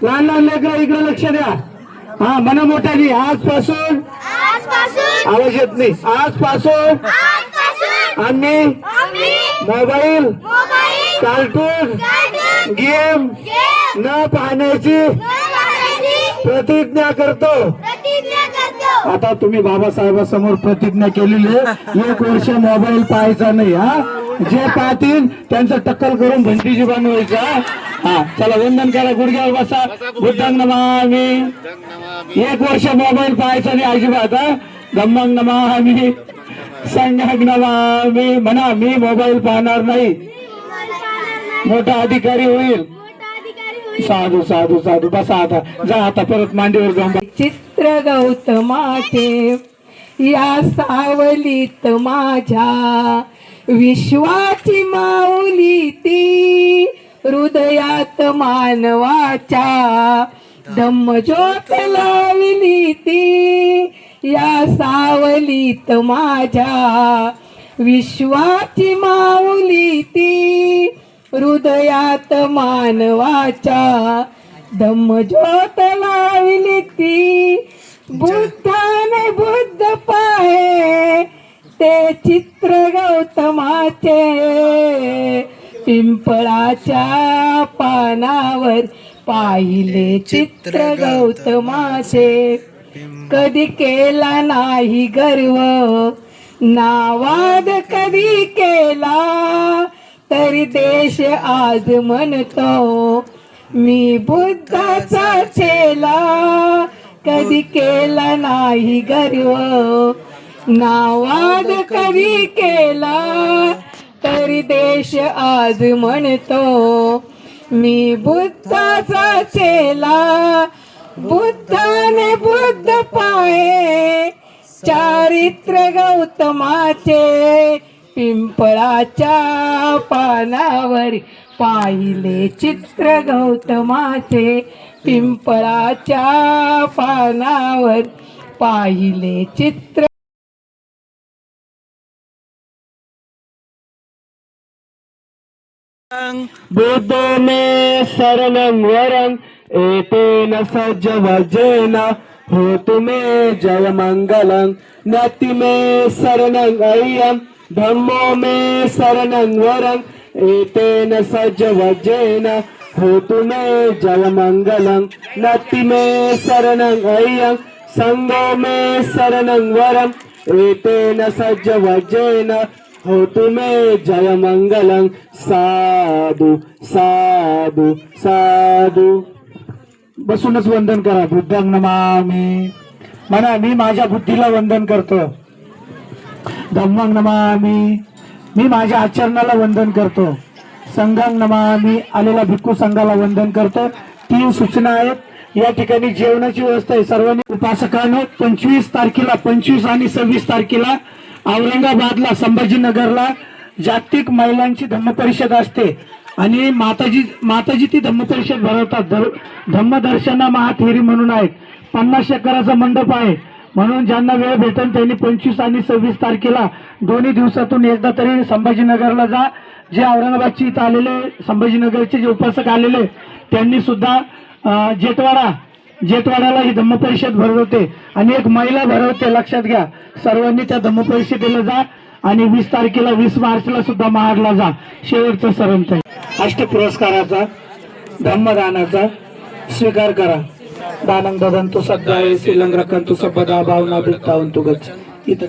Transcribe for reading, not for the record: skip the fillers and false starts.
लहान लहान लेकरं इकडे लक्ष द्या. हा म्हणा मोठ्याने, आजपासून आवाज येत नाही, आजपासून आम्ही मोबाईल कार्टून गेम न पाहण्याची प्रतिज्ञा करतो. आता तुम्ही बाबासाहेबांसमोर प्रतिज्ञा केलेली आहे, 1 वर्ष मोबाईल पाहायचा नाही. हा जे पाहतील त्यांचं टक्कल करून घंटीजी बनवायचं. हा चला वंदन करा, गुडघ्यावर बसा. बुद्धांग नमामि. 1 वर्ष मोबाईल पाहायचा नाही अजिबात. धम्मांग नमामि, संघांग नमामि. म्हणा मी मोबाईल पाहणार नाही, मोठा अधिकारी होईल. साधू साधू साधू. बसा आता, जा आता परत मांडीवर जाऊन. चित्र गौतमाचे या सावलीत माझ्या विश्वाची माऊली ती, हृदयात मानवाच्या धम्मज्योत लावली ती. या सावलीत माझ्या विश्वाची माऊली ती, हृदयात मानवाच्या धम्मज्योत लावली ती. बुद्धाने बुद्ध पाहे ते चित्र गौतमाचे, पिंपळाच्या पानावर पाहिले चित्र गौतमाचे. कधी केला नाही गर्व नावाद कधी केला, तरी देश आज म्हणतो मी बुद्धाचा चेला. कधी केला नाही गर्व नावाद कधी केला, तरी देश आज म्हणतो मी बुद्धाचा चेला. बुद्धाने बुद्ध पाहे चारित्र गौतमाचे, पिंपळाच्या पानावर पाहिले चित्र गौतमाचे. पिंपळाच्या पानावर पाहिले चित्र. बुद्धो मे शरणं वरं एतेन सज्ज वजेन होतु मे जय मंगलं. नति मे शरणं अय्यं धम्मो मे शरणं वरं एतेन सज्ज वजेन होतु मे जय मंगलं. नति मे शरणं अय्यं संघो मे शरणं वरं एतेन सज्ज वजेन होतु मे जय मंगलं. साधु साधु साधु. बसूनच वंदन करा. बुद्धांग नमामि. म्हणा मी माझ्या बुद्धीला वंदन करतो. धम्मांग नमामि, मी माझ्या आचरणाला वंदन करतो. संघांग नमामि, आलेला भिक्खू संघाला वंदन करतो. 3 सूचना आहेत. या ठिकाणी जेवणाची व्यवस्था आहे. सर्वांनी उपासकांनो 25 तारखेला, 25 आणि 26 तारखेला औरंगाबादला, संभाजीनगरला जागतिक महिलांची धम्मपरिषद असते आणि माताजी ती धम्मपरिषद भरवतात. धम्मदर्शना महाथेरी म्हणून आहेत. 50 एकराचा मंडप आहे. म्हणून ज्यांना वेळ भेटेल त्यांनी 25 आणि 26 तारखेला दोन्ही दिवसातून एकदा तरी संभाजीनगरला जा. जे औरंगाबादची इथं आलेले, संभाजीनगरचे जे उपासक आलेले त्यांनी सुद्धा जेतवाड्याला ही धम्मपरिषद भरवते आणि एक महिला भरवते. लक्षात घ्या, सर्वांनी त्या धम्मपरिषदेला जा. आणि 20 तारखेला 20 मार्चला सुद्धा महाडला जा. शेवटचं सरंत आहे. अष्टपुरस्काराचा धम्मदानाचा स्वीकार करा. दानं ददन्तु सद्दाय श्रीलंग रखन्तु सबदा भावना बिट्टावन्तु गच्छ. इथं